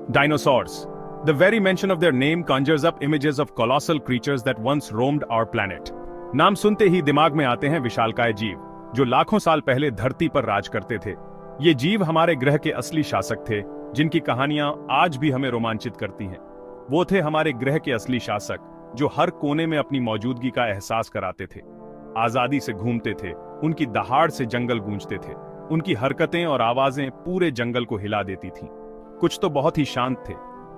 Dinosaurs. The very mention of their name conjures up images of colossal creatures that once roamed our planet. नाम सुनते ही दिमाग में आते हैं विशालकाय जीव, जो लाखों साल पहले धरती पर राज करते थे। ये जीव हमारे ग्रह के असली शासक थे, जिनकी कहानियां आज भी हमें रोमांचित करती हैं। वो थे हमारे ग्रह के असली शासक, जो हर कोने में अपनी मौजूदगी का एहसास कराते थे। आजादी से घूमते थे, उनकी दहाड़ से जंगल गूंजते थे, उनकी हरकतें और आवाजें पूरे जंगल को हिला देती थीं। कुछ तो बहुत ही शांत थे,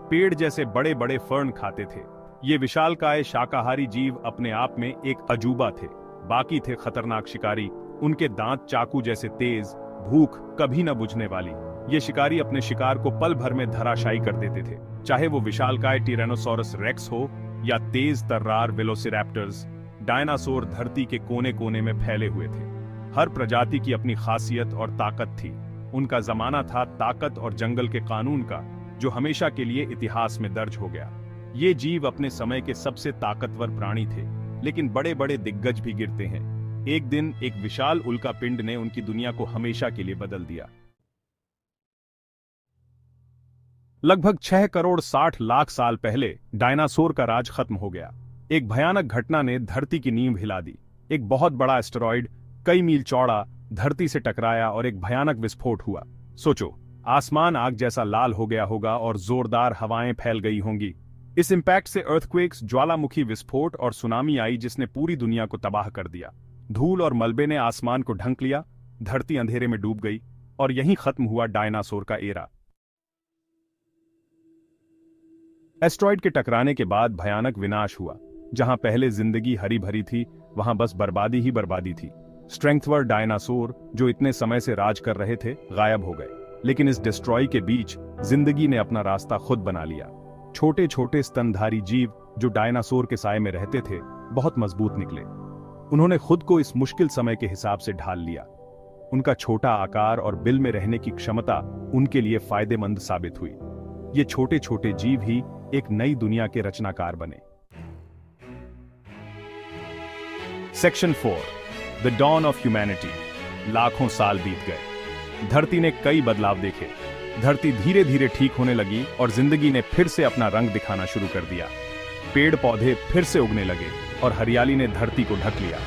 पेड़ जैसे बड़े बड़े फर्न खाते थे। ये विशालकाय शाकाहारी जीव अपने आप में एक अजूबा थे। बाकी थे खतरनाक शिकारी, उनके दांत चाकू जैसे तेज, भूख कभी न बुझने वाली। ये शिकारी अपने शिकार को पल भर में धराशायी कर देते थे, चाहे वो विशालकाय टिरेनोसॉरस रेक्स हो या तेज तर्रार वेलोसिरैप्टर्स। डायनासोर धरती के कोने कोने में फैले हुए थे। हर प्रजाति की अपनी खासियत और ताकत थी। उनका जमाना था ताकत और जंगल के कानून का, जो हमेशा के लिए इतिहास में दर्ज हो गया। ये जीव अपने समय के सबसे ताकतवर प्राणी थे, लेकिन बड़े बड़े दिग्गज भी गिरते हैं। एक दिन एक विशाल उल्कापिंड ने उनकी दुनिया को हमेशा के लिए बदल दिया। लगभग 6 करोड़ 60 लाख साल पहले डायनासोर का राज खत्म हो गया। एक भयानक घटना ने धरती की नींव हिला दी। एक बहुत बड़ा एस्टेरॉयड कई मील चौड़ा धरती से टकराया और एक भयानक विस्फोट हुआ। सोचो, आसमान आग जैसा लाल हो गया होगा और जोरदार हवाएं फैल गई होंगी। इस इंपैक्ट से अर्थक्वेक्स, ज्वालामुखी विस्फोट और सुनामी आई, जिसने पूरी दुनिया को तबाह कर दिया। धूल और मलबे ने आसमान को ढंक लिया, धरती अंधेरे में डूब गई और यहीं खत्म हुआ डायनासोर का एरा। एस्टेरॉयड के टकराने के बाद भयानक विनाश हुआ। जहां पहले जिंदगी हरी भरी थी, वहां बस बर्बादी ही बर्बादी थी। स्ट्रेंथवर डायनासोर, जो इतने समय से राज कर रहे थे, गायब हो गए। लेकिन इस डिस्ट्रॉय के बीच जिंदगी ने अपना रास्ता खुद बना लिया। छोटे छोटे स्तनधारी जीव जो डायनासोर के साए में रहते थे, बहुत मजबूत निकले। उन्होंने खुद को इस मुश्किल समय के हिसाब से ढाल लिया। उनका छोटा आकार और बिल में रहने की क्षमता उनके लिए फायदेमंद साबित हुई। ये छोटे छोटे जीव ही एक नई दुनिया के रचनाकार बने। Section 4, the dawn of humanity. लाखों साल बीत गए, धरती ने कई बदलाव देखे। धरती धीरे धीरे ठीक होने लगी और जिंदगी ने फिर से अपना रंग दिखाना शुरू कर दिया। पेड़ पौधे फिर से उगने लगे और हरियाली ने धरती को ढक लिया।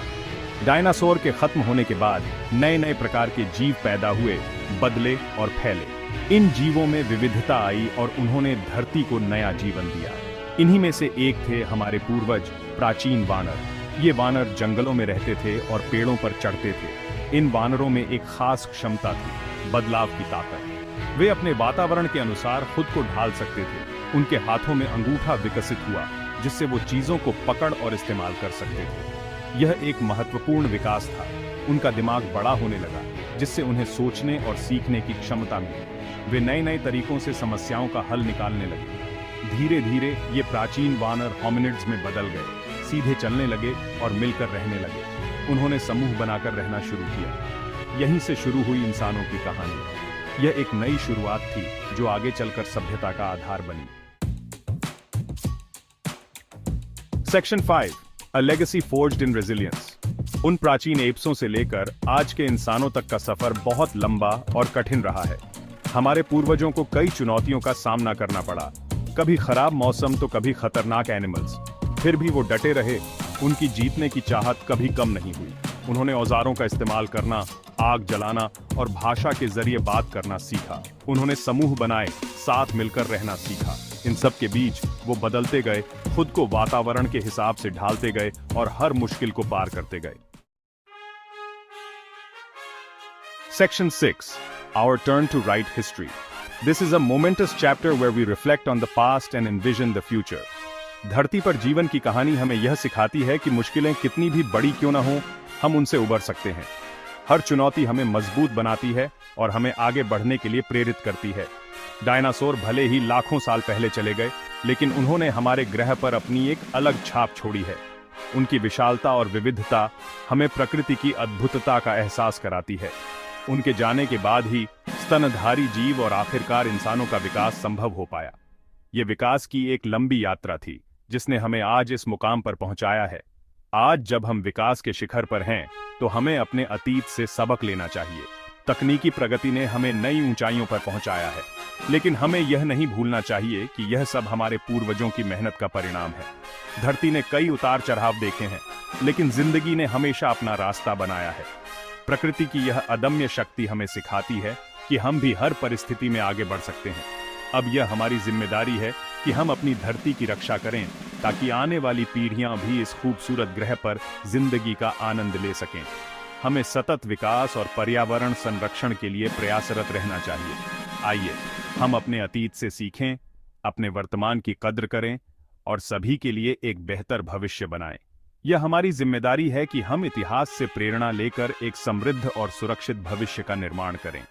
डायनासोर के खत्म होने के बाद नए नए प्रकार के जीव पैदा हुए, बदले और फैले। इन जीवों में विविधता आई और उन्होंने धरती को नया जीवन दिया। इन्हीं में से एक थे हमारे पूर्वज, प्राचीन वानर। ये वानर जंगलों में रहते थे और पेड़ों पर चढ़ते थे। इन वानरों में एक खास क्षमता थी, बदलाव की ताकत। वे अपने वातावरण के अनुसार खुद को ढाल सकते थे। उनके हाथों में अंगूठा विकसित हुआ, जिससे वो चीजों को पकड़ और इस्तेमाल कर सकते थे। यह एक महत्वपूर्ण विकास था। उनका दिमाग बड़ा होने लगा, जिससे उन्हें सोचने और सीखने की क्षमता मिली। वे नए नए तरीकों से समस्याओं का हल निकालने लगे। धीरे धीरे ये प्राचीन वानर होमिनिड्स में बदल गए, सीधे चलने लगे और मिलकर रहने लगे। उन्होंने समूह बनाकर रहना शुरू किया। यहीं से शुरू हुई इंसानों की कहानी। यह एक नई शुरुआत थी, जो आगे चलकर सभ्यता का आधार बनी। Section 5, a legacy forged in resilience. उन प्राचीन एप्सों से लेकर आज के इंसानों तक का सफर बहुत लंबा और कठिन रहा है। हमारे पूर्वजों को कई चुनौतियों का सामना करना पड़ा, कभी खराब मौसम तो कभी खतरनाक एनिमल्स। फिर भी वो डटे रहे। उनकी जीतने की चाहत कभी कम नहीं हुई। उन्होंने औजारों का इस्तेमाल करना, आग जलाना और भाषा के जरिए बात करना सीखा। उन्होंने समूह बनाए, साथ मिलकर रहना सीखा। इन सब के बीच वो बदलते गए, खुद को वातावरण के हिसाब से ढालते गए और हर मुश्किल को पार करते गए। Section 6, Our turn to write history. This is a momentous chapter where we reflect on the past and envision the future. धरती पर जीवन की कहानी हमें यह सिखाती है कि मुश्किलें कितनी भी बड़ी क्यों न हो, हम उनसे उबर सकते हैं। हर चुनौती हमें मजबूत बनाती है और हमें आगे बढ़ने के लिए प्रेरित करती है। डायनासोर भले ही लाखों साल पहले चले गए, लेकिन उन्होंने हमारे ग्रह पर अपनी एक अलग छाप छोड़ी है। उनकी विशालता और विविधता हमें प्रकृति की अद्भुतता का एहसास कराती है। उनके जाने के बाद ही स्तनधारी जीव और आखिरकार इंसानों का विकास संभव हो पाया। ये विकास की एक लंबी यात्रा थी, जिसने हमें आज इस मुकाम पर पहुंचाया है। आज जब हम विकास के शिखर पर हैं, तो हमें अपने अतीत से सबक लेना चाहिए। तकनीकी प्रगति ने हमें नई ऊंचाइयों पर पहुंचाया है, लेकिन हमें यह नहीं भूलना चाहिए कि यह सब हमारे पूर्वजों की मेहनत का परिणाम है। धरती ने कई उतार चढ़ाव देखे हैं, लेकिन जिंदगी ने हमेशा अपना रास्ता बनाया है। प्रकृति की यह अदम्य शक्ति हमें सिखाती है कि हम भी हर परिस्थिति में आगे बढ़ सकते हैं। अब यह हमारी जिम्मेदारी है कि हम अपनी धरती की रक्षा करें, ताकि आने वाली पीढ़ियां भी इस खूबसूरत ग्रह पर जिंदगी का आनंद ले सकें। हमें सतत विकास और पर्यावरण संरक्षण के लिए प्रयासरत रहना चाहिए। आइए हम अपने अतीत से सीखें, अपने वर्तमान की कद्र करें और सभी के लिए एक बेहतर भविष्य बनाएं। यह हमारी जिम्मेदारी है कि हम इतिहास से प्रेरणा लेकर एक समृद्ध और सुरक्षित भविष्य का निर्माण करें।